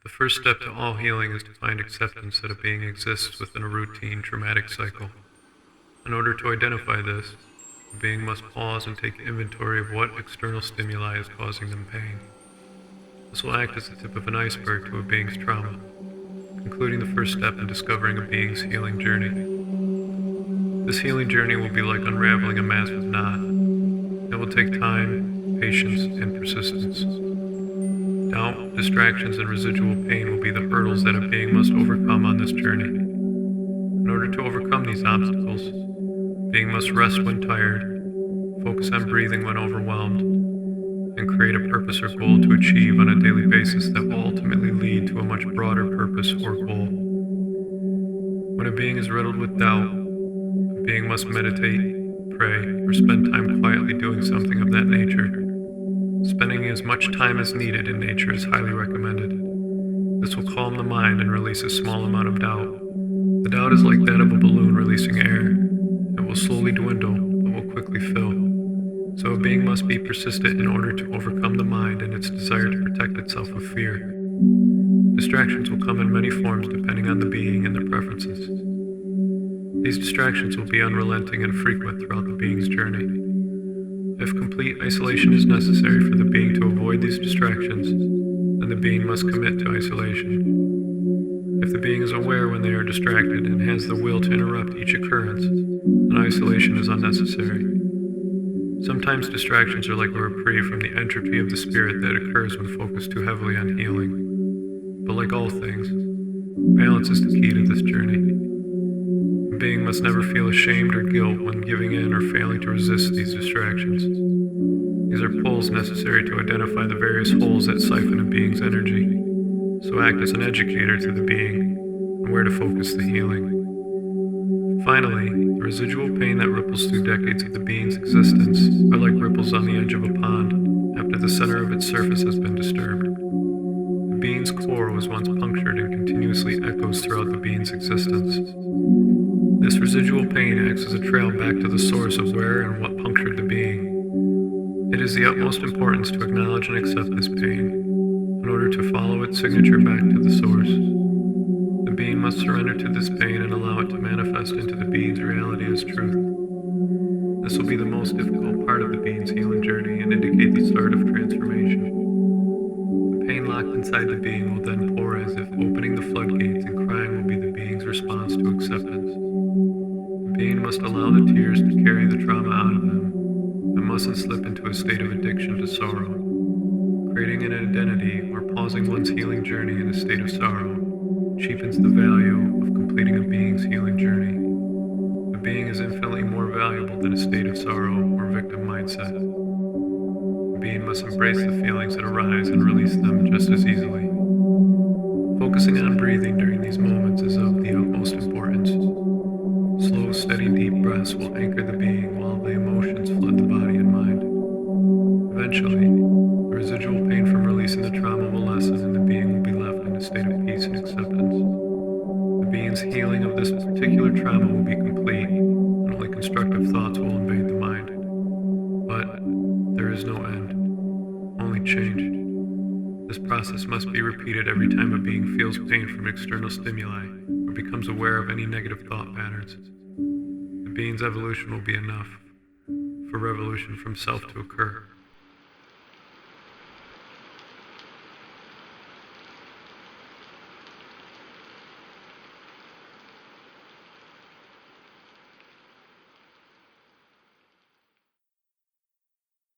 The first step to all healing is to find acceptance that a being exists within a routine, traumatic cycle. In order to identify this, a being must pause and take inventory of what external stimuli is causing them pain. This will act as the tip of an iceberg to a being's trauma, concluding the first step in discovering a being's healing journey. This healing journey will be like unraveling a massive knot. It will take time, patience, and persistence. Doubt, distractions, and residual pain will be the hurdles that a being must overcome on this journey. In order to overcome these obstacles, a being must rest when tired, focus on breathing when overwhelmed, and create a purpose or goal to achieve on a daily basis that will ultimately lead to a much broader purpose or goal. When a being is riddled with doubt, a being must meditate, pray, or spend time quietly doing something of that nature. Spending as much time as needed in nature is highly recommended. This will calm the mind and release a small amount of doubt. The doubt is like that of a balloon releasing air. It will slowly dwindle, but will quickly fill. So a being must be persistent in order to overcome the mind and its desire to protect itself of fear. Distractions will come in many forms depending on the being and their preferences. These distractions will be unrelenting and frequent throughout the being's journey. If complete isolation is necessary for the being to avoid these distractions, then the being must commit to isolation. If the being is aware when they are distracted and has the will to interrupt each occurrence, then isolation is unnecessary. Sometimes distractions are like a reprieve from the entropy of the spirit that occurs when focused too heavily on healing. But like all things, balance is the key to this journey. A being must never feel ashamed or guilt when giving in or failing to resist these distractions. These are pulls necessary to identify the various holes that siphon a being's energy, so act as an educator to the being on where to focus the healing. Finally, the residual pain that ripples through decades of the being's existence are like ripples on the edge of a pond after the center of its surface has been disturbed. The being's core was once punctured and continuously echoes throughout the being's existence. This residual pain acts as a trail back to the source of where and what punctured the being. It is the utmost importance to acknowledge and accept this pain in order to follow its signature back to the source. The being must surrender to this pain and allow it to manifest into the being's reality as truth. This will be the most difficult part of the being's healing journey and indicate the start of transformation. The pain locked inside the being will then pour as if opening the floodgates, and crying will be the being's response to acceptance. The being must allow the tears to carry the trauma out of them, and mustn't slip into a state of addiction to sorrow. Creating an identity or pausing one's healing journey in a state of sorrow cheapens the value of completing a being's healing journey. A being is infinitely more valuable than a state of sorrow or victim mindset. A being must embrace the feelings that arise and release them just as easily. Focusing on breathing during these moments is of the utmost importance. Slow, steady, deep breaths will anchor the being while the emotions flood the body and mind. Eventually, the residual pain from releasing the trauma will lessen and the being will be left in a state of peace and acceptance. The being's healing of this particular trauma will be complete, and only constructive thoughts will invade the mind. But there is no end, only change. This process must be repeated every time a being feels pain from external stimuli or becomes aware of any negative thought patterns. The being's evolution will be enough for revolution from self to occur.